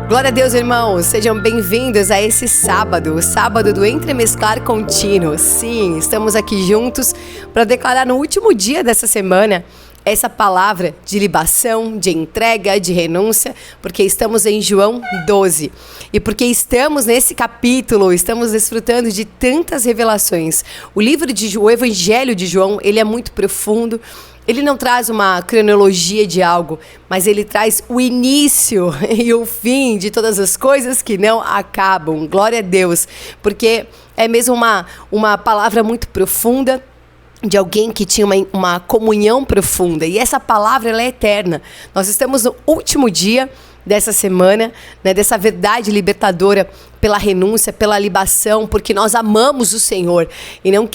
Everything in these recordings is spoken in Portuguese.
Glória a Deus, irmãos, sejam bem-vindos a esse sábado, o sábado do Entremesclar Contínuo. Sim, estamos aqui juntos para declarar no último dia dessa semana essa palavra de libação, de entrega, de renúncia, porque estamos em João 12. E porque estamos nesse capítulo, estamos desfrutando de tantas revelações. O Evangelho de João, ele é muito profundo. Ele não traz uma cronologia de algo, mas ele traz o início e o fim de todas as coisas que não acabam. Glória a Deus, porque é mesmo uma palavra muito profunda, de alguém que tinha uma comunhão profunda. E essa palavra, ela é eterna. Nós estamos no último dia dessa semana, né, dessa verdade libertadora pela renúncia, pela libação, porque nós amamos o Senhor e não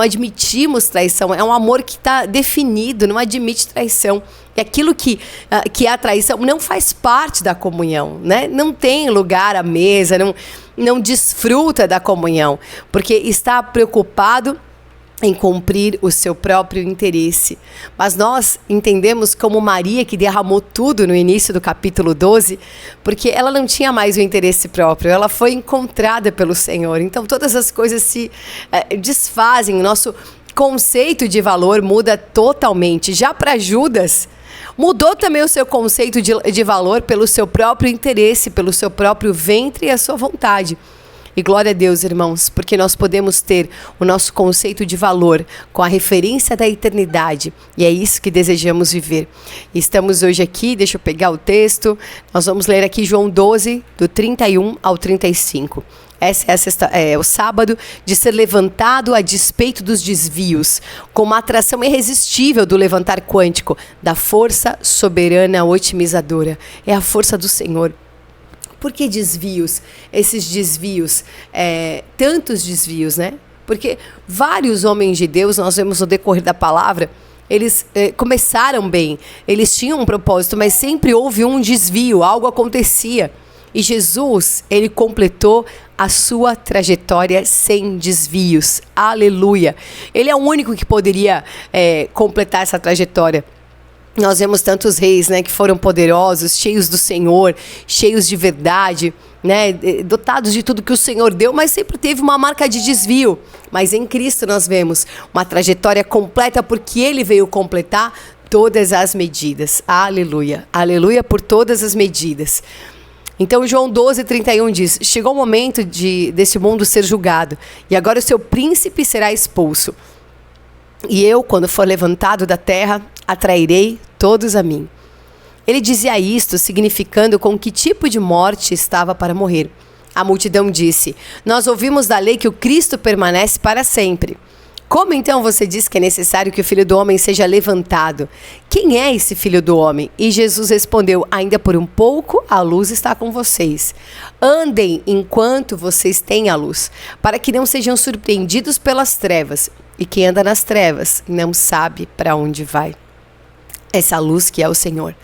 admitimos traição. É um amor que está definido, não admite traição. E aquilo que é a traição não faz parte da comunhão, né? Não tem lugar à mesa, não desfruta da comunhão, porque está preocupado em cumprir o seu próprio interesse. Mas nós entendemos como Maria, que derramou tudo no início do capítulo 12, porque ela não tinha mais o interesse próprio, ela foi encontrada pelo Senhor. Então todas as coisas se desfazem, o nosso conceito de valor muda totalmente. Já para Judas, mudou também o seu conceito de valor pelo seu próprio interesse, pelo seu próprio ventre e a sua vontade. E glória a Deus, irmãos, porque nós podemos ter o nosso conceito de valor com a referência da eternidade. E é isso que desejamos viver. E estamos hoje aqui, deixa eu pegar o texto. Nós vamos ler aqui João 12, do 31 ao 35. Essa é o sábado de ser levantado a despeito dos desvios, com uma atração irresistível do levantar quântico, da força soberana otimizadora. É a força do Senhor. Por que desvios? Esses desvios, tantos desvios, né? Porque vários homens de Deus, nós vemos no decorrer da palavra, eles começaram bem, eles tinham um propósito, mas sempre houve um desvio, algo acontecia. E Jesus, ele completou a sua trajetória sem desvios. Aleluia! Ele é o único que poderia completar essa trajetória. Nós vemos tantos reis, né, que foram poderosos, cheios do Senhor, cheios de verdade, né, dotados de tudo que o Senhor deu, mas sempre teve uma marca de desvio. Mas em Cristo nós vemos uma trajetória completa, porque Ele veio completar todas as medidas. Aleluia! Aleluia por todas as medidas. Então João 12, 31 diz: chegou o momento desse mundo ser julgado, e agora o seu príncipe será expulso. E eu, quando for levantado da terra, atrairei todos a mim. Ele dizia isto, significando com que tipo de morte estava para morrer. A multidão disse: nós ouvimos da lei que o Cristo permanece para sempre. Como então você diz que é necessário que o Filho do Homem seja levantado? Quem é esse Filho do Homem? E Jesus respondeu: ainda por um pouco a luz está com vocês. Andem enquanto vocês têm a luz, para que não sejam surpreendidos pelas trevas. E quem anda nas trevas não sabe para onde vai. Essa luz que é o Senhor.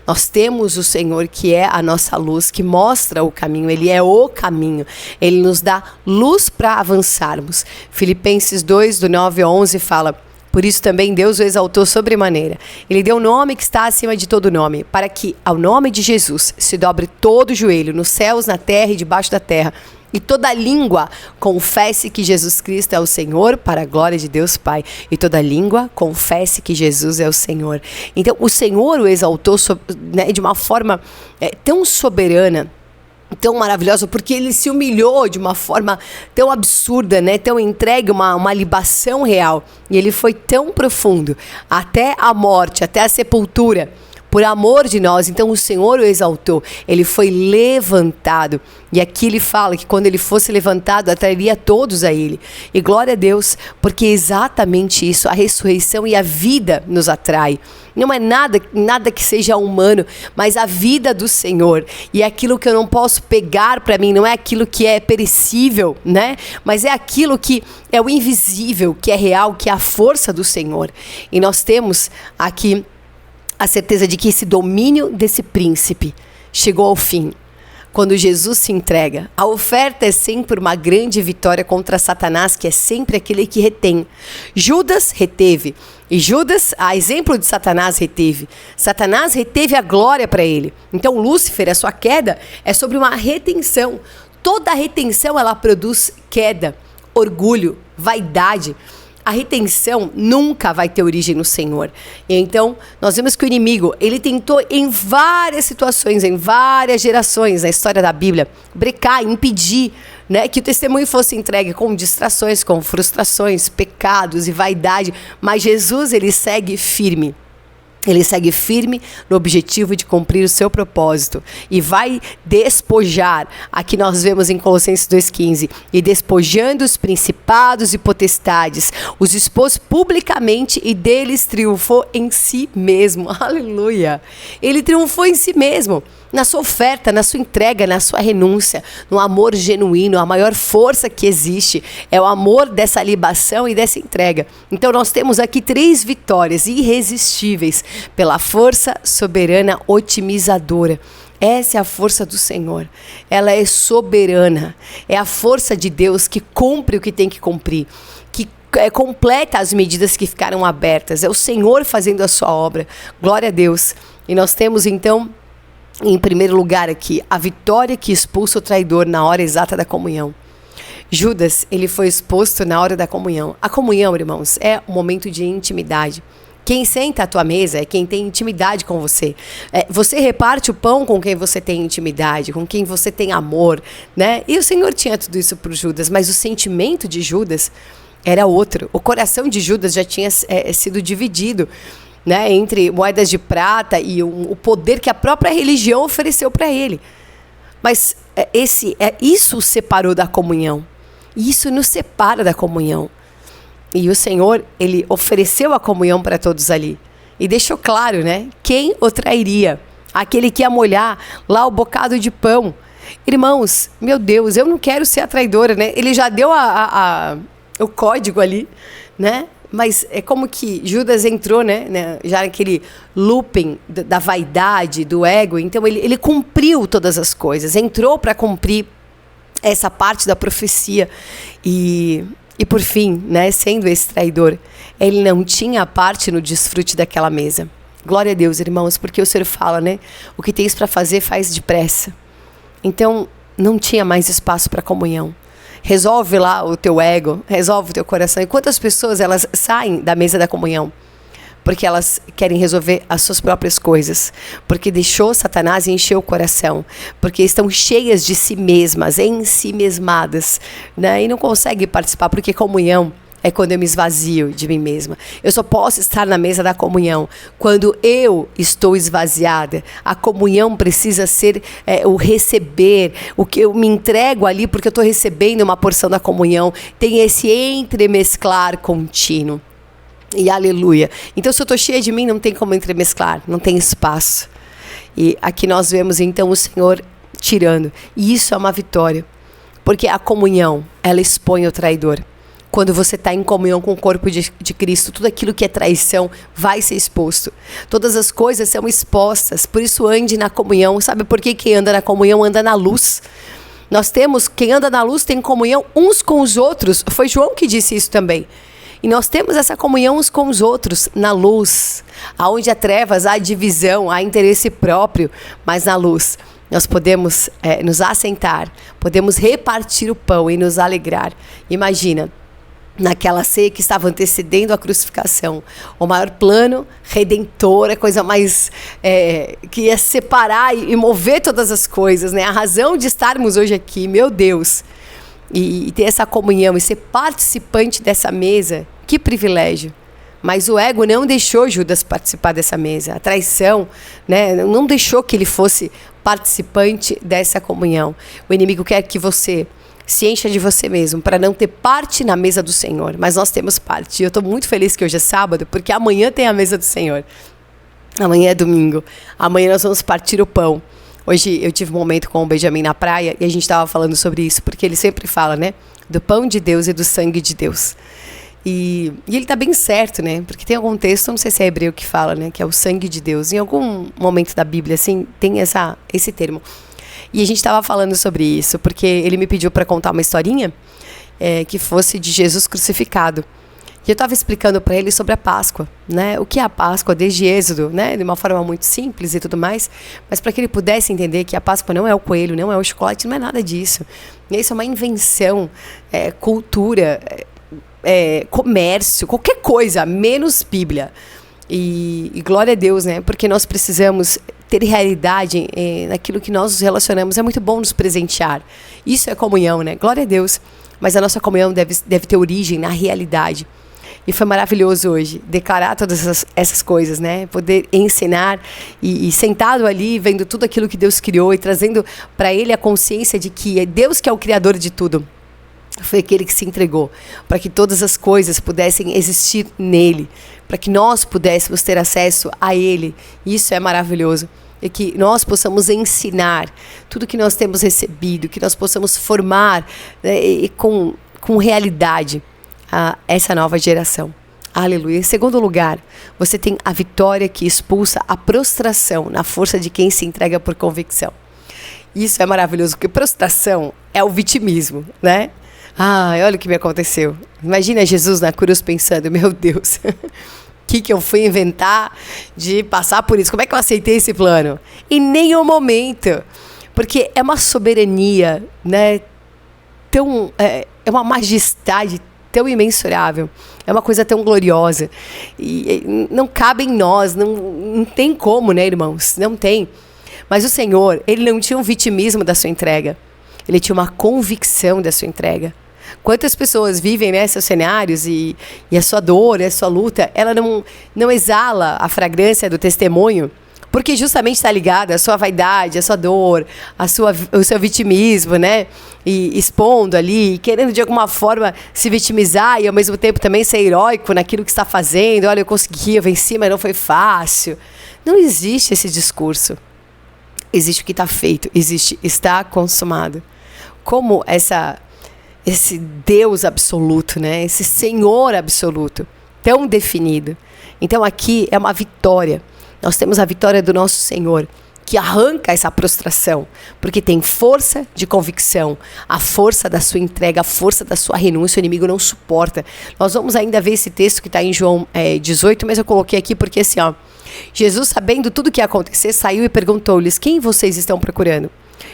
Nós temos o Senhor que é a nossa luz, que mostra o caminho. Ele é o caminho. Ele nos dá luz para avançarmos. Filipenses 2, do 9 ao 11 fala: por isso também Deus o exaltou sobremaneira. Ele deu o nome que está acima de todo nome, para que ao nome de Jesus se dobre todo o joelho, nos céus, na terra e debaixo da terra, e toda língua confesse que Jesus Cristo é o Senhor, para a glória de Deus Pai. E toda língua confesse que Jesus é o Senhor. Então, o Senhor o exaltou, né, de uma forma tão soberana, tão maravilhosa, porque ele se humilhou de uma forma tão absurda, né, tão entregue, uma libação real. E ele foi tão profundo, até a morte, até a sepultura, por amor de nós. Então o Senhor o exaltou, ele foi levantado, e aqui ele fala que quando ele fosse levantado, atrairia todos a ele. E glória a Deus, porque é exatamente isso, a ressurreição e a vida nos atrai. Não é nada que seja humano, mas a vida do Senhor. E é aquilo que eu não posso pegar para mim, não é aquilo que é perecível, né? Mas é aquilo que é o invisível, que é real, que é a força do Senhor. E nós temos aqui a certeza de que esse domínio desse príncipe chegou ao fim. quando Jesus se entrega. A oferta é sempre uma grande vitória contra Satanás, que é sempre aquele que retém. Judas reteve. E Judas, a exemplo de Satanás, reteve. Satanás reteve a glória para ele. Então Lúcifer, a sua queda, é sobre uma retenção. Toda retenção, ela produz queda, orgulho, vaidade. A retenção nunca vai ter origem no Senhor. E então, nós vemos que o inimigo, ele tentou em várias situações, em várias gerações na história da Bíblia, brecar, impedir, né, que o testemunho fosse entregue com distrações, com frustrações, pecados e vaidade. Mas Jesus, ele segue firme. Ele segue firme no objetivo de cumprir o seu propósito e vai despojar, aqui nós vemos em Colossenses 2,15, e despojando os principados e potestades, os expôs publicamente e deles triunfou em si mesmo. Aleluia! Ele triunfou em si mesmo, na sua oferta, na sua entrega, na sua renúncia, no amor genuíno. A maior força que existe é o amor dessa libação e dessa entrega. Então nós temos aqui 3 vitórias irresistíveis pela força soberana otimizadora. Essa é a força do Senhor. Ela é soberana. É a força de Deus que cumpre o que tem que cumprir, que completa as medidas que ficaram abertas. É o Senhor fazendo a sua obra. Glória a Deus. E nós temos então, em primeiro lugar aqui, a vitória que expulsa o traidor na hora exata da comunhão. Judas, ele foi exposto na hora da comunhão. A comunhão, irmãos, é um momento de intimidade. Quem senta à tua mesa é quem tem intimidade com você. Você reparte o pão com quem você tem intimidade, com quem você tem amor, né? E o Senhor tinha tudo isso para Judas, mas o sentimento de Judas era outro. O coração de Judas já tinha sido dividido, né, entre moedas de prata e o poder que a própria religião ofereceu para ele. Mas isso o separou da comunhão. Isso nos separa da comunhão. E o Senhor, ele ofereceu a comunhão para todos ali. E deixou claro, né? Quem o trairia? Aquele que ia molhar lá o bocado de pão. Irmãos, meu Deus, eu não quero ser a traidora, né? Ele já deu o código ali, né? Mas é como que Judas entrou, né, já naquele looping da vaidade, do ego. Então ele cumpriu todas as coisas, entrou para cumprir essa parte da profecia. E por fim, né, sendo esse traidor, ele não tinha parte no desfrute daquela mesa. Glória a Deus, irmãos, porque o Senhor fala, né, o que tens para fazer, faz depressa. Então não tinha mais espaço para comunhão. Resolve lá o teu ego, resolve o teu coração. E quantas pessoas elas saem da mesa da comunhão? Porque elas querem resolver as suas próprias coisas. Porque deixou Satanás encher o coração. Porque estão cheias de si mesmas, ensimesmadas, né? E não conseguem participar, porque comunhão é quando eu me esvazio de mim mesma. Eu só posso estar na mesa da comunhão quando eu estou esvaziada. A comunhão precisa ser o receber, o que eu me entrego ali porque eu estou recebendo uma porção da comunhão. Tem esse entremesclar contínuo. E aleluia. Então, se eu estou cheia de mim, não tem como entremesclar, não tem espaço. E aqui nós vemos então o Senhor tirando. E isso é uma vitória, porque a comunhão, ela expõe o traidor. Quando você está em comunhão com o corpo de Cristo, tudo aquilo que é traição vai ser exposto. Todas as coisas são expostas. Por isso ande na comunhão. Sabe por que quem anda na comunhão anda na luz? Nós temos, quem anda na luz tem comunhão uns com os outros. Foi João que disse isso também. E nós temos essa comunhão uns com os outros na luz. Aonde há trevas, há divisão, há interesse próprio, mas na luz nós podemos nos assentar, podemos repartir o pão e nos alegrar. Imagina, naquela ceia que estava antecedendo a crucificação, o maior plano redentor, a coisa mais que ia separar e mover todas as coisas, né? A razão de estarmos hoje aqui, meu Deus, e ter essa comunhão e ser participante dessa mesa, que privilégio. Mas o ego não deixou Judas participar dessa mesa, a traição, né, não deixou que ele fosse participante dessa comunhão. O inimigo quer que você se encha de você mesmo, para não ter parte na mesa do Senhor. Mas nós temos parte. E eu estou muito feliz que hoje é sábado, porque amanhã tem a mesa do Senhor. Amanhã é domingo. Amanhã nós vamos partir o pão. Hoje eu tive um momento com o Benjamin na praia e a gente estava falando sobre isso, porque ele sempre fala, né, do pão de Deus e do sangue de Deus. E ele está bem certo, né? Porque tem algum texto, não sei se é hebreu que fala, né, que é o sangue de Deus. Em algum momento da Bíblia, assim, tem esse termo. E a gente estava falando sobre isso, porque ele me pediu para contar uma historinha que fosse de Jesus crucificado. E eu estava explicando para ele sobre a Páscoa, né? O que é a Páscoa desde Êxodo, né? De uma forma muito simples e tudo mais, mas para que ele pudesse entender que a Páscoa não é o coelho, não é o chocolate, não é nada disso. E isso é uma invenção, cultura, comércio, qualquer coisa, menos Bíblia. E glória a Deus, né? Porque nós precisamos ter realidade naquilo que nós nos relacionamos. É muito bom nos presentear. Isso é comunhão, né? Glória a Deus. Mas a nossa comunhão deve ter origem na realidade. E foi maravilhoso hoje declarar todas essas coisas, né? Poder ensinar e sentado ali, vendo tudo aquilo que Deus criou e trazendo para ele a consciência de que é Deus que é o criador de tudo. Foi aquele que se entregou para que todas as coisas pudessem existir nele, para que nós pudéssemos ter acesso a ele. Isso é maravilhoso. E que nós possamos ensinar tudo que nós temos recebido, que nós possamos formar com realidade essa nova geração. Aleluia. Em segundo lugar, você tem a vitória que expulsa a prostração na força de quem se entrega por convicção. Isso é maravilhoso, porque prostração é o vitimismo, né? Olha o que me aconteceu. Imagina Jesus na cruz pensando, meu Deus, que eu fui inventar de passar por isso? Como é que eu aceitei esse plano? Em nenhum momento. Porque é uma soberania, né? É uma majestade tão imensurável. É uma coisa tão gloriosa. E não cabe em nós, não tem como, né, irmãos? Não tem. Mas o Senhor, ele não tinha um vitimismo da sua entrega. Ele tinha uma convicção da sua entrega. Quantas pessoas vivem, né, seus cenários e a sua dor, a sua luta, ela não exala a fragrância do testemunho, porque justamente está ligada à sua vaidade, à sua dor, o seu vitimismo, né? E expondo ali, querendo de alguma forma se vitimizar e ao mesmo tempo também ser heróico naquilo que está fazendo. Olha, eu consegui, eu venci, mas não foi fácil. Não existe esse discurso. Existe o que está feito, está consumado. Como esse Deus absoluto, né? Esse Senhor absoluto, tão definido. Então aqui é uma vitória. Nós temos a vitória do nosso Senhor, que arranca essa prostração, porque tem força de convicção, a força da sua entrega, a força da sua renúncia, o inimigo não suporta. Nós vamos ainda ver esse texto que está em João 18, mas eu coloquei aqui porque assim, Jesus, sabendo tudo o que ia acontecer, saiu e perguntou-lhes, quem vocês estão procurando?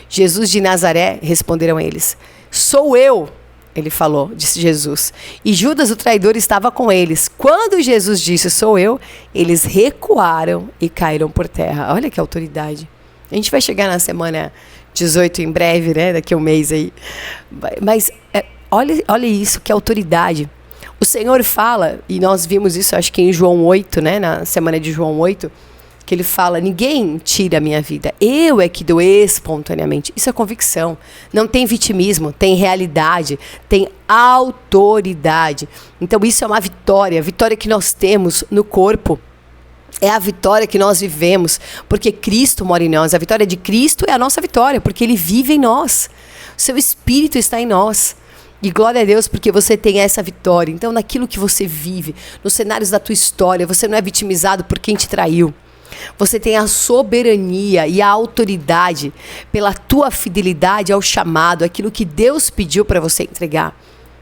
Jesus de Nazaré, responderam eles. Sou eu, ele falou, disse Jesus. E Judas, o traidor, estava com eles. Quando Jesus disse, sou eu, eles recuaram e caíram por terra. Olha que autoridade. A gente vai chegar na semana 18 em breve, né? Daqui a um mês aí. Mas olha isso, que autoridade. O Senhor fala, e nós vimos isso acho que em João 8, né? Na semana de João 8, que ele fala, ninguém tira a minha vida, eu é que dou espontaneamente. Isso é convicção, não tem vitimismo, tem realidade, tem autoridade. Então isso é uma vitória, a vitória que nós temos no corpo, é a vitória que nós vivemos, porque Cristo mora em nós. A vitória de Cristo é a nossa vitória, porque Ele vive em nós, o seu Espírito está em nós. E glória a Deus porque você tem essa vitória. Então naquilo que você vive, nos cenários da tua história, você não é vitimizado por quem te traiu. Você tem a soberania e a autoridade pela tua fidelidade ao chamado, aquilo que Deus pediu para você entregar.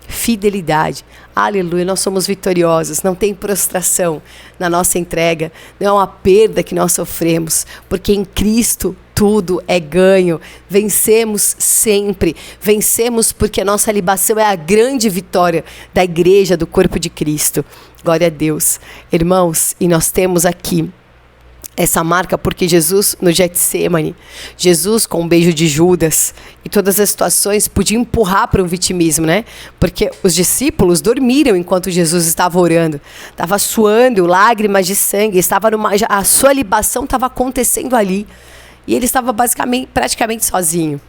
Fidelidade. Aleluia, nós somos vitoriosos, não tem prostração na nossa entrega, não é uma perda que nós sofremos, porque em Cristo tudo é ganho, vencemos sempre, vencemos porque a nossa libação é a grande vitória da igreja, do corpo de Cristo. Glória a Deus. Irmãos, e nós temos aqui essa marca porque Jesus no Getsemane, Jesus com o beijo de Judas e todas as situações podia empurrar para um vitimismo, né? Porque os discípulos dormiram enquanto Jesus estava orando, estava suando lágrimas de sangue, a sua libação estava acontecendo ali e ele estava praticamente sozinho.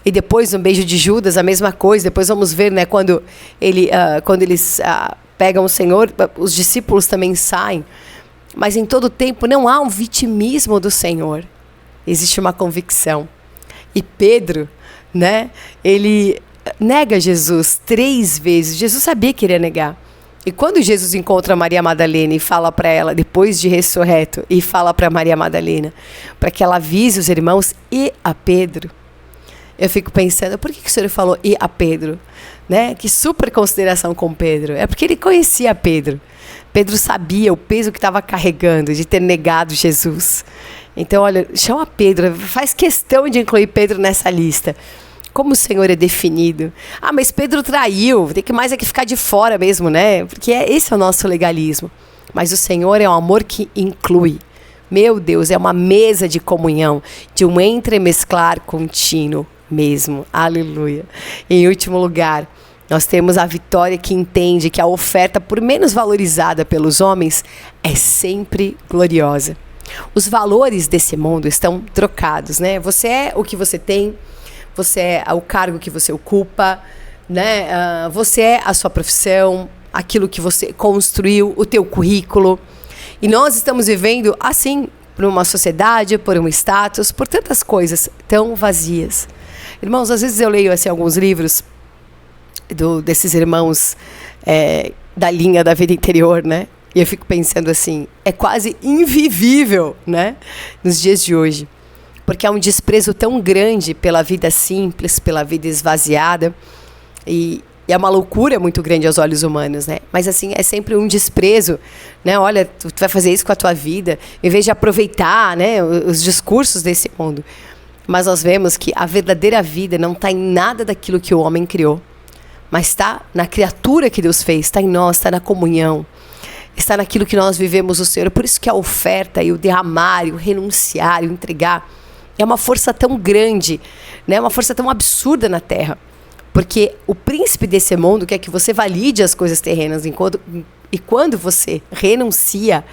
E depois no beijo de Judas a mesma coisa. Depois vamos ver, né? Quando eles pegam o Senhor, os discípulos também saem. Mas em todo tempo não há um vitimismo do Senhor. Existe uma convicção. E Pedro, né, ele nega Jesus 3 vezes. Jesus sabia que ele ia negar. E quando Jesus encontra Maria Madalena e fala para ela, depois de ressurreto, e fala para Maria Madalena, para que ela avise os irmãos e a Pedro, eu fico pensando, por que o Senhor falou e a Pedro? Né? Que super consideração com Pedro. É porque ele conhecia Pedro. Pedro sabia o peso que estava carregando de ter negado Jesus. Então, olha, chama Pedro, faz questão de incluir Pedro nessa lista. Como o Senhor é definido. Ah, mas Pedro traiu, tem que mais é que ficar de fora mesmo, né? Porque esse é o nosso legalismo. Mas o Senhor é um amor que inclui. Meu Deus, é uma mesa de comunhão, de um entremesclar contínuo mesmo. Aleluia. Em último lugar, nós temos a Vitória, que entende que a oferta, por menos valorizada pelos homens, é sempre gloriosa. Os valores desse mundo estão trocados, né? Você é o que você tem, você é o cargo que você ocupa, né? Você é a sua profissão, aquilo que você construiu, o teu currículo. E nós estamos vivendo assim, por uma sociedade, por um status, por tantas coisas tão vazias. Irmãos, às vezes eu leio assim, alguns livros desses irmãos da linha da vida interior, né? E eu fico pensando assim, é quase invivível, né? Nos dias de hoje. Porque há um desprezo tão grande pela vida simples, pela vida esvaziada. E é uma loucura muito grande aos olhos humanos, né? Mas assim, é sempre um desprezo, né? Olha, tu vai fazer isso com a tua vida, em vez de aproveitar, né, os discursos desse mundo. Mas nós vemos que a verdadeira vida não está em nada daquilo que o homem criou. Mas está na criatura que Deus fez, está em nós, está na comunhão. Está naquilo que nós vivemos o Senhor. Por isso que a oferta e o derramar, e o renunciar, e o entregar, é uma força tão grande, né? Uma força tão absurda na terra. Porque o príncipe desse mundo quer que você valide as coisas terrenas. E quando você renuncia,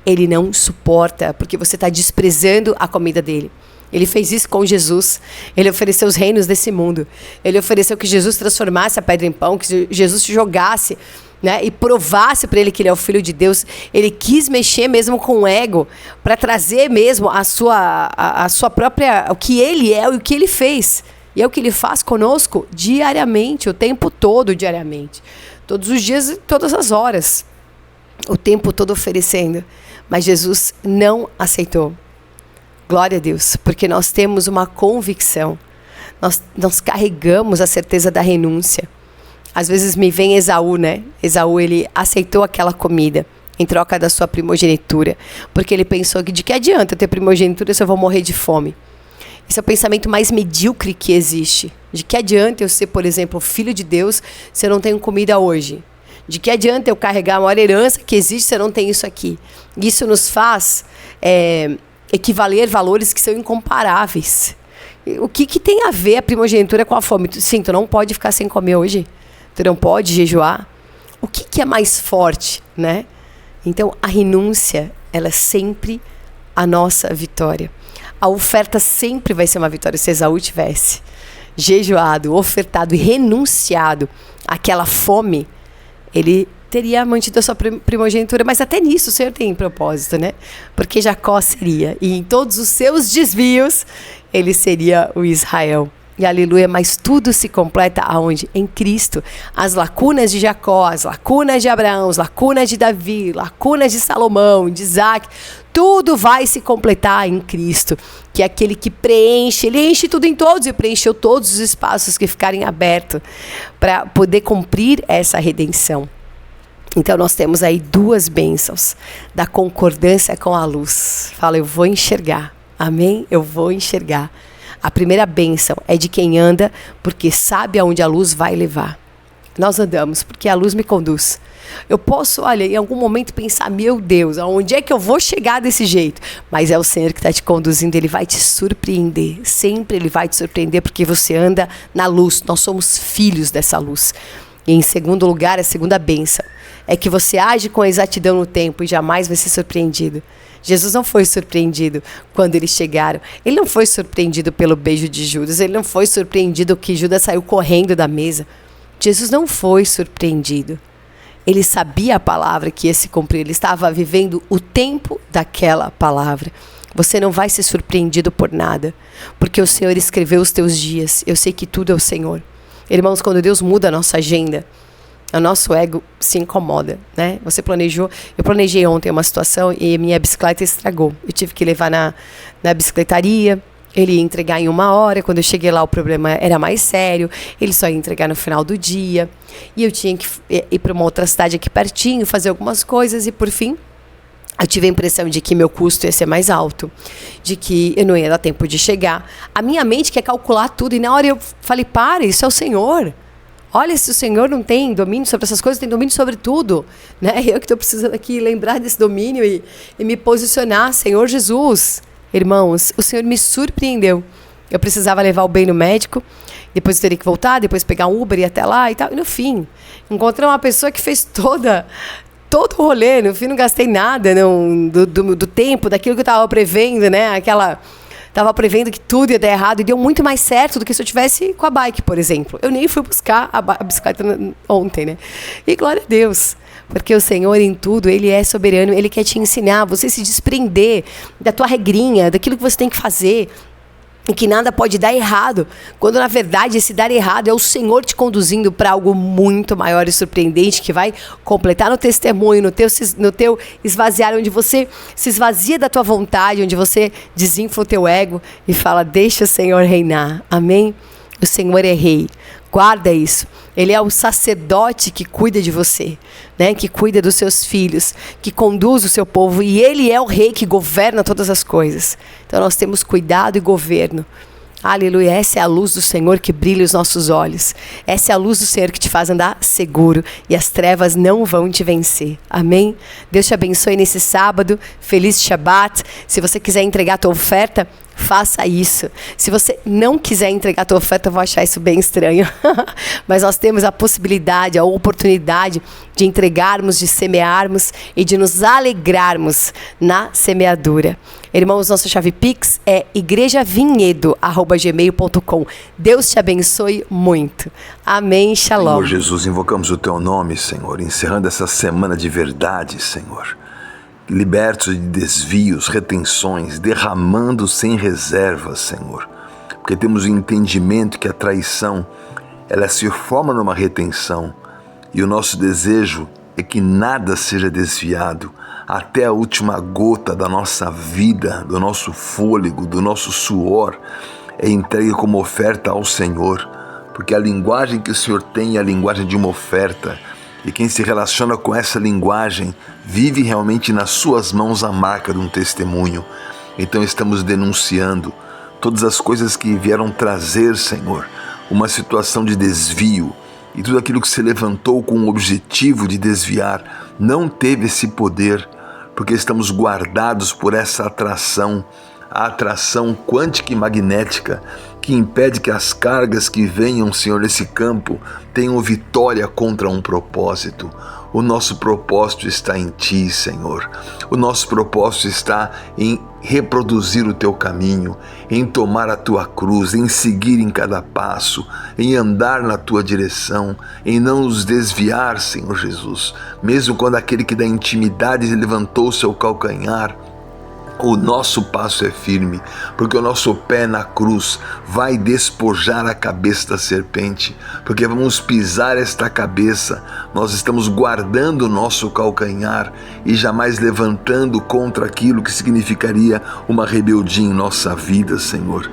ele não suporta, porque você está desprezando a comida dele. Ele fez isso com Jesus. Ele ofereceu os reinos desse mundo. Ele ofereceu que Jesus transformasse a pedra em pão, que Jesus se jogasse, né, e provasse para ele que ele é o Filho de Deus. Ele quis mexer mesmo com o ego, para trazer mesmo a sua própria, o que ele é e o que ele fez. E é o que ele faz conosco diariamente, o tempo todo diariamente. Todos os dias, todas as horas. O tempo todo oferecendo. Mas Jesus não aceitou. Glória a Deus, porque nós temos uma convicção. Nós carregamos a certeza da renúncia. Às vezes me vem Esaú, né? Esaú, ele aceitou aquela comida em troca da sua primogenitura. Porque ele pensou que de que adianta eu ter primogenitura se eu vou morrer de fome? Esse é o pensamento mais medíocre que existe. De que adianta eu ser, por exemplo, filho de Deus se eu não tenho comida hoje? De que adianta eu carregar a maior herança que existe se eu não tenho isso aqui? Isso nos faz equivaler valores que são incomparáveis. O que tem a ver a primogenitura com a fome? Sim, tu não pode ficar sem comer hoje. Tu não pode jejuar. O que é mais forte, né? Então, a renúncia, ela é sempre a nossa vitória. A oferta sempre vai ser uma vitória. Se Esaú tivesse jejuado, ofertado e renunciado àquela fome, ele teria mantido a sua primogenitura. Mas até nisso o Senhor tem propósito, né? Porque Jacó seria, e em todos os seus desvios, ele seria o Israel. E aleluia, mas tudo se completa aonde? Em Cristo. As lacunas de Jacó, as lacunas de Abraão, as lacunas de Davi, lacunas de Salomão, de Isaac, tudo vai se completar em Cristo, que é aquele que preenche, ele enche tudo em todos e preencheu todos os espaços que ficarem abertos para poder cumprir essa redenção. Então nós temos aí duas bênçãos da concordância com a luz. Fala, eu vou enxergar. Amém? Eu vou enxergar. A primeira bênção é de quem anda, porque sabe aonde a luz vai levar. Nós andamos porque a luz me conduz. Eu posso, olha, em algum momento pensar, meu Deus, aonde é que eu vou chegar desse jeito? Mas é o Senhor que está te conduzindo, Ele vai te surpreender. Sempre Ele vai te surpreender porque você anda na luz. Nós somos filhos dessa luz. E em segundo lugar, a segunda bênção é que você age com exatidão no tempo e jamais vai ser surpreendido. Jesus não foi surpreendido quando eles chegaram. Ele não foi surpreendido pelo beijo de Judas. Ele não foi surpreendido que Judas saiu correndo da mesa. Jesus não foi surpreendido. Ele sabia a palavra que ia se cumprir. Ele estava vivendo o tempo daquela palavra. Você não vai ser surpreendido por nada, porque o Senhor escreveu os teus dias. Eu sei que tudo é o Senhor. Irmãos, quando Deus muda a nossa agenda, O nosso ego se incomoda, né? Eu planejei ontem uma situação e minha bicicleta estragou. Eu tive que levar na bicicletaria, ele ia entregar em 1 hora. Quando eu cheguei lá, o problema era mais sério. Ele só ia entregar no final do dia. E eu tinha que ir para uma outra cidade aqui pertinho, fazer algumas coisas. E, por fim, eu tive a impressão de que meu custo ia ser mais alto, de que eu não ia dar tempo de chegar. A minha mente quer calcular tudo. E na hora eu falei, para, isso é o Senhor. Olha, se o Senhor não tem domínio sobre essas coisas, tem domínio sobre tudo, né? Eu que estou precisando aqui lembrar desse domínio e me posicionar. Senhor Jesus, irmãos, o Senhor me surpreendeu. Eu precisava levar o bem no médico, depois eu teria que voltar, depois pegar um Uber e ir até lá e tal. E no fim, encontrei uma pessoa que fez todo o rolê. No fim, não gastei nada do tempo, daquilo que eu estava prevendo, né? Tava prevendo que tudo ia dar errado e deu muito mais certo do que se eu tivesse com a bike, por exemplo. Eu nem fui buscar a bicicleta ontem, né? E glória a Deus, porque o Senhor em tudo, Ele é soberano, Ele quer te ensinar, você se desprender da tua regrinha, daquilo que você tem que fazer, e que nada pode dar errado, quando na verdade esse dar errado é o Senhor te conduzindo para algo muito maior e surpreendente, que vai completar no testemunho, no teu esvaziar, onde você se esvazia da tua vontade, onde você desinfla o teu ego e fala, deixa o Senhor reinar, amém? O Senhor é rei, guarda isso. Ele é o sacerdote que cuida de você, né? Que cuida dos seus filhos, que conduz o seu povo. E Ele é o rei que governa todas as coisas. Então nós temos cuidado e governo. Aleluia, essa é a luz do Senhor que brilha os nossos olhos. Essa é a luz do Senhor que te faz andar seguro e as trevas não vão te vencer. Amém? Deus te abençoe nesse sábado. Feliz Shabat. Se você quiser entregar a tua oferta, faça isso. Se você não quiser entregar a tua oferta, eu vou achar isso bem estranho. Mas nós temos a possibilidade, a oportunidade de entregarmos, de semearmos e de nos alegrarmos na semeadura. Irmãos, nossa chave Pix é igrejavinhedo@gmail.com. Deus te abençoe muito. Amém. Shalom. Senhor Jesus, invocamos o teu nome, Senhor, encerrando essa semana de verdade, Senhor. Libertos de desvios, retenções, derramando sem reservas, Senhor. Porque temos o entendimento que a traição, ela se forma numa retenção. E o nosso desejo é que nada seja desviado, até a última gota da nossa vida, do nosso fôlego, do nosso suor, é entregue como oferta ao Senhor. Porque a linguagem que o Senhor tem é a linguagem de uma oferta. E quem se relaciona com essa linguagem vive realmente nas suas mãos a marca de um testemunho. Então estamos denunciando todas as coisas que vieram trazer, Senhor, uma situação de desvio. E tudo aquilo que se levantou com o objetivo de desviar não teve esse poder, porque estamos guardados por essa atração, a atração quântica e magnética, que impede que as cargas que venham, Senhor, nesse campo tenham vitória contra um propósito. O nosso propósito está em Ti, Senhor. O nosso propósito está em reproduzir o Teu caminho, em tomar a Tua cruz, em seguir em cada passo, em andar na Tua direção, em não nos desviar, Senhor Jesus. Mesmo quando aquele que da intimidade levantou o seu calcanhar, o nosso passo é firme, porque o nosso pé na cruz vai despojar a cabeça da serpente, porque vamos pisar esta cabeça. Nós estamos guardando o nosso calcanhar e jamais levantando contra aquilo que significaria uma rebeldia em nossa vida, Senhor.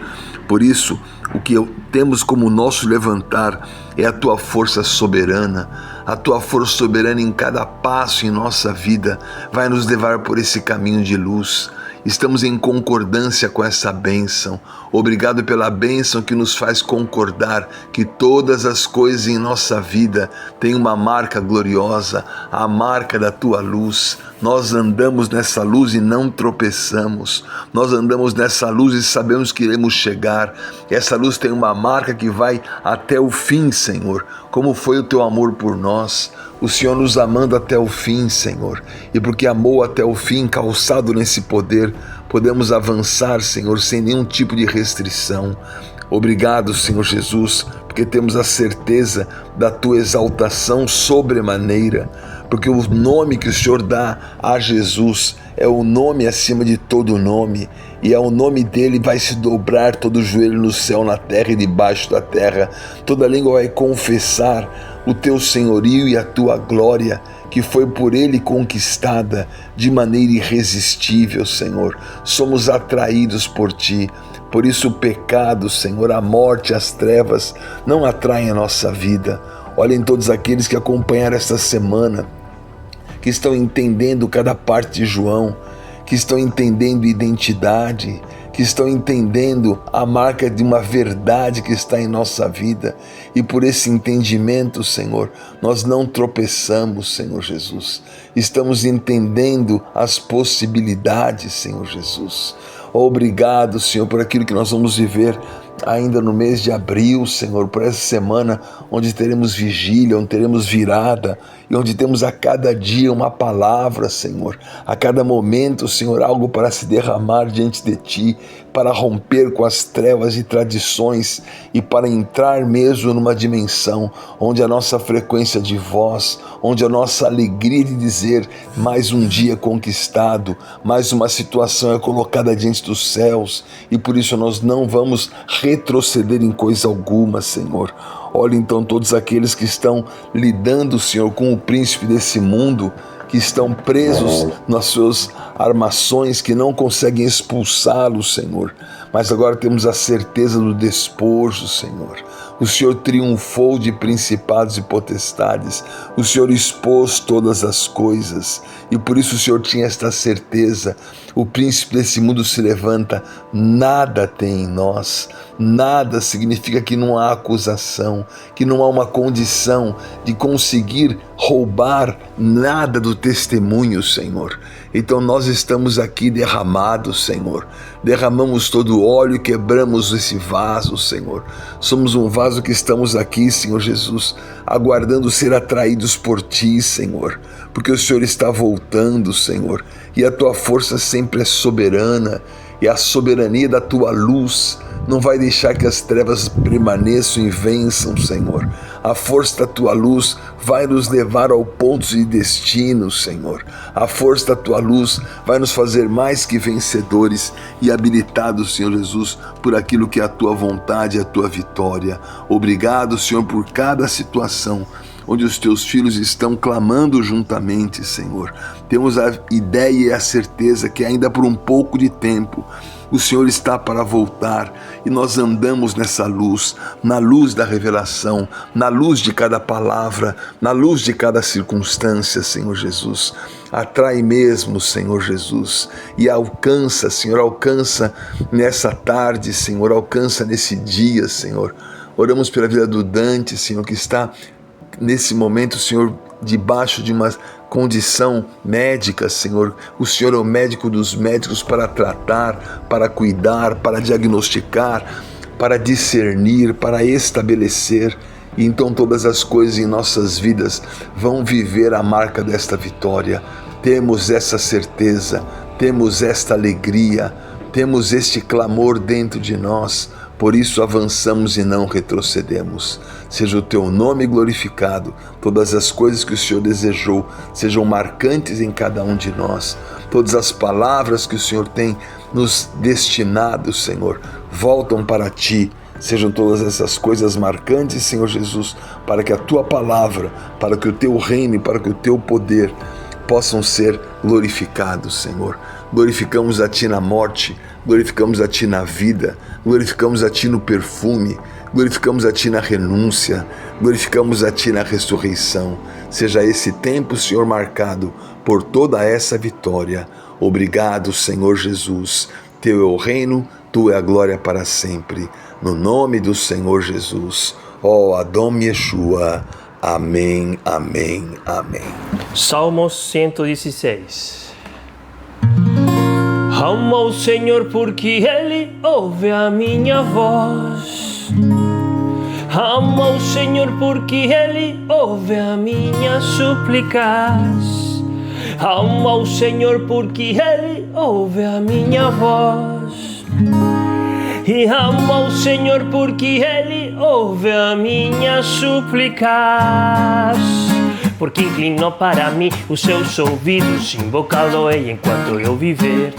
Por isso, o que temos como nosso levantar é a Tua força soberana. A Tua força soberana em cada passo em nossa vida vai nos levar por esse caminho de luz. Estamos em concordância com essa bênção. Obrigado pela bênção que nos faz concordar que todas as coisas em nossa vida têm uma marca gloriosa, a marca da Tua luz. Nós andamos nessa luz e não tropeçamos. Nós andamos nessa luz e sabemos que iremos chegar. Essa luz tem uma marca que vai até o fim, Senhor. Como foi o Teu amor por nós, o Senhor nos amando até o fim, Senhor. E porque amou até o fim, calçado nesse poder, podemos avançar, Senhor, sem nenhum tipo de restrição. Obrigado, Senhor Jesus, porque temos a certeza da Tua exaltação sobremaneira, porque o nome que o Senhor dá a Jesus é o nome acima de todo nome, e ao nome dele vai se dobrar todo o joelho no céu, na terra e debaixo da terra. Toda língua vai confessar o teu senhorio e a tua glória, que foi por ele conquistada de maneira irresistível, Senhor. Somos atraídos por ti. Por isso o pecado, Senhor, a morte, as trevas não atraem a nossa vida. Olhem todos aqueles que acompanharam esta semana, que estão entendendo cada parte de João, que estão entendendo identidade, que estão entendendo a marca de uma verdade que está em nossa vida. E por esse entendimento, Senhor, nós não tropeçamos, Senhor Jesus. Estamos entendendo as possibilidades, Senhor Jesus. Obrigado, Senhor, por aquilo que nós vamos viver ainda no mês de abril, Senhor, por essa semana onde teremos vigília, onde teremos virada e onde temos a cada dia uma palavra, Senhor, a cada momento, Senhor, algo para se derramar diante de Ti, para romper com as trevas e tradições e para entrar mesmo numa dimensão onde a nossa frequência de voz, onde a nossa alegria de dizer mais um dia conquistado, mais uma situação é colocada diante dos céus, e por isso nós não vamos retroceder em coisa alguma, Senhor. Olha então todos aqueles que estão lidando, Senhor, com o príncipe desse mundo, que estão presos nas suas armações, que não conseguem expulsá-lo, Senhor. Mas agora temos a certeza do despojo, Senhor. O Senhor triunfou de principados e potestades. O Senhor expôs todas as coisas. E por isso o Senhor tinha esta certeza. O príncipe desse mundo se levanta. Nada tem em nós. Nada significa que não há acusação, que não há uma condição de conseguir roubar nada do testemunho, Senhor. Então nós estamos aqui derramados, Senhor. Derramamos todo o óleo e quebramos esse vaso, Senhor. Somos um vaso que estamos aqui, Senhor Jesus, aguardando ser atraídos por Ti, Senhor. Porque o Senhor está voltando, Senhor. E a Tua força sempre é soberana. E a soberania da Tua luz não vai deixar que as trevas permaneçam e vençam, Senhor. A força da Tua luz vai nos levar ao ponto de destino, Senhor. A força da Tua luz vai nos fazer mais que vencedores e habilitados, Senhor Jesus, por aquilo que é a Tua vontade e a Tua vitória. Obrigado, Senhor, por cada situação onde os Teus filhos estão clamando juntamente, Senhor. Temos a ideia e a certeza que ainda por um pouco de tempo o Senhor está para voltar e nós andamos nessa luz, na luz da revelação, na luz de cada palavra, na luz de cada circunstância, Senhor Jesus. Atrai mesmo, Senhor Jesus, e alcança, Senhor, alcança nessa tarde, Senhor, alcança nesse dia, Senhor. Oramos pela vida do Dante, Senhor, que está nesse momento, Senhor, debaixo de uma condição médica, Senhor. O Senhor é o médico dos médicos para tratar, para cuidar, para diagnosticar, para discernir, para estabelecer. E então todas as coisas em nossas vidas vão viver a marca desta vitória. Temos essa certeza, temos esta alegria, temos este clamor dentro de nós. Por isso avançamos e não retrocedemos. Seja o Teu nome glorificado. Todas as coisas que o Senhor desejou sejam marcantes em cada um de nós. Todas as palavras que o Senhor tem nos destinado, Senhor, voltam para Ti. Sejam todas essas coisas marcantes, Senhor Jesus, para que a Tua palavra, para que o Teu reino e para que o Teu poder possam ser glorificados, Senhor. Glorificamos a Ti na morte, glorificamos a Ti na vida, glorificamos a Ti no perfume, glorificamos a Ti na renúncia, glorificamos a Ti na ressurreição. Seja esse tempo, Senhor, marcado por toda essa vitória. Obrigado, Senhor Jesus. Teu é o reino, Tua é a glória para sempre. No nome do Senhor Jesus. Ó Adom Yeshua. Amém, amém, amém. Salmos 116. Amo ao Senhor porque Ele ouve a minha voz. Amo ao Senhor porque Ele ouve a minhas súplicas. Amo ao Senhor porque Ele ouve a minha voz. E amo ao Senhor porque Ele ouve a minhas súplicas. Porque inclinou para mim os seus ouvidos, invocá-lo-ei enquanto eu viver.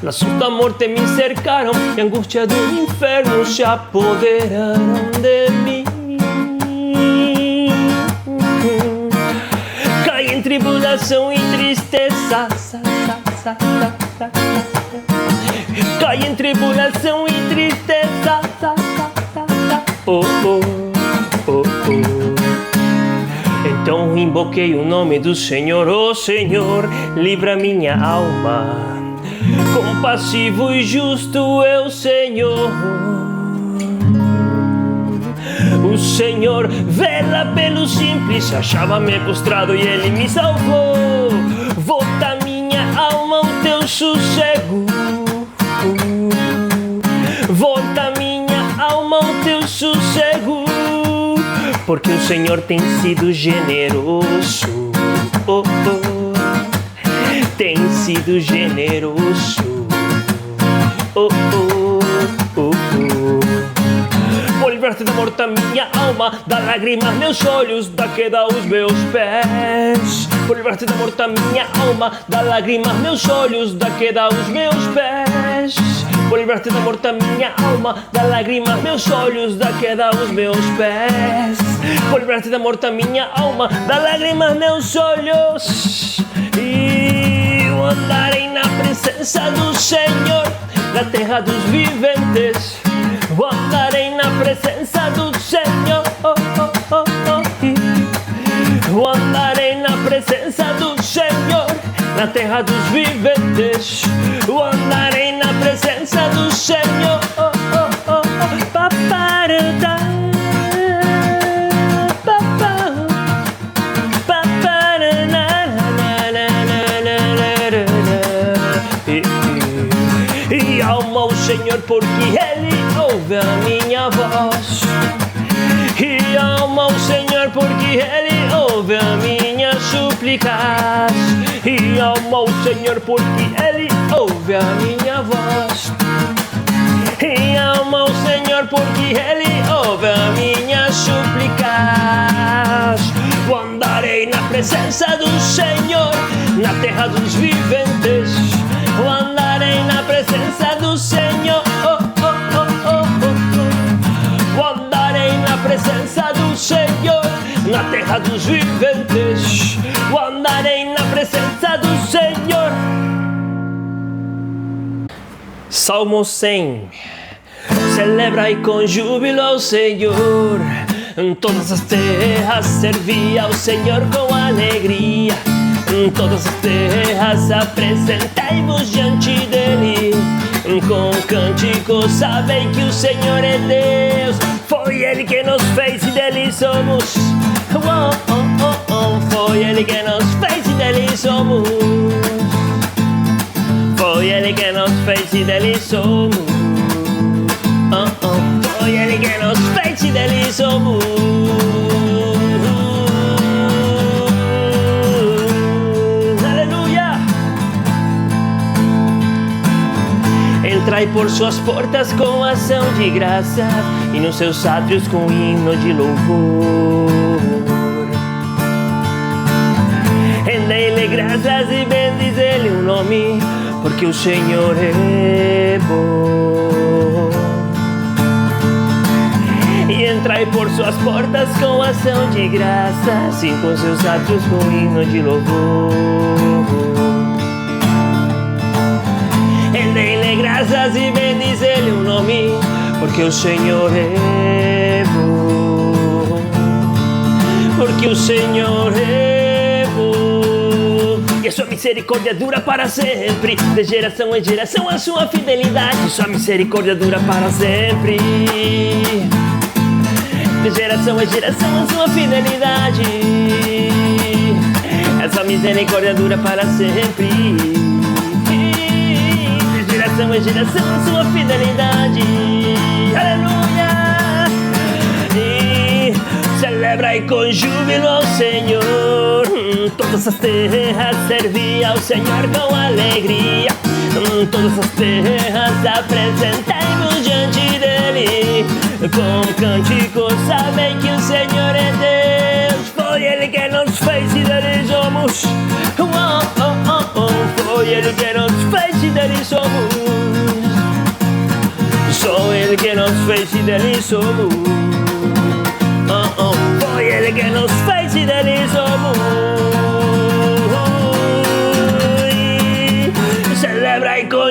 Laços da morte me cercaram e a angústia do inferno se apoderaram de mim. Cai em tribulação e tristeza. Oh, oh, oh, oh. Então invoquei o nome do Senhor. Oh Senhor, livra minha alma. Compassivo e justo é o Senhor. O Senhor vela pelo simples. Achava-me prostrado e Ele me salvou. Volta minha alma ao teu sossego. Volta minha alma ao teu sossego, porque o Senhor tem sido generoso. Oh, oh. Tem sido generoso. Oh, oh, oh, oh. Vou livrar-te da morte a minha alma, da lágrima meus olhos, da queda aos meus pés. Vou livrar-te da morte a minha alma, da lágrima meus olhos, da queda aos meus pés. Vou livrar-te da morte a minha alma, da lágrima meus olhos, da queda aos meus pés. Vou livrar-te da morte a minha alma, da lágrima meus olhos. E eu andarei na presença do Senhor, na terra dos viventes. Eu andarei na presença do Senhor. Eu andarei na presença do Senhor, na terra dos viventes. Eu andarei na presença do Senhor. E alma ao Senhor, porque Ele ouve a minha voz. E alma ao Senhor, porque Ele ouve a minha súplicas. E alma ao Senhor, porque Ele ouve a minha voz. E alma ao Senhor, porque Ele ouve a minha súplicas. Eu andarei na presença do Senhor, na terra dos viventes. Eu andarei na presença do Senhor. Eu andarei na presença do Senhor, na terra dos viventes. Eu andarei na presença do Senhor. Salmo 100. Celebrai com júbilo ao Senhor. Em todas as terras servi ao Senhor com alegria. Em todas as terras apresentai-vos diante dele. Com cânticos sabei que o Senhor é Deus. Foi Ele que nos fez e dele somos. Oh, oh, oh, oh. Foi Ele que nos fez e dele somos. Foi Ele que nos fez e dele somos. Oh, oh. Foi Ele que nos fez e dele somos. Aleluia! Entrai por suas portas com ação de graças e nos seus átrios com hino de louvor. Rendei-lhe graças e bendizei-lhe o nome, porque o Senhor é bom. E entrai por suas portas com ação de graças e com seus átrios com hino de louvor. Rendei-lhe graças e bendizei-lhe o nome, porque o Senhor é bom. Porque o Senhor é bom. E a sua misericórdia dura para sempre. De geração em geração a sua fidelidade. Sua misericórdia dura para sempre. De geração em geração a sua fidelidade. Essa misericórdia dura para sempre. De geração em geração a sua fidelidade. Aleluia! E celebrai com júbilo ao Senhor. Todas as terras servi ao Senhor com alegria. Todas as terras apresentai-vos diante dele. Com cânticos sabem que o Senhor é Deus. Foi Ele que nos fez e dele somos. Oh, oh, oh, oh. Foi Ele que nos fez e dele somos. Só Ele que nos fez e dele somos. Oh, oh. Foi Ele que nos fez e dele somos.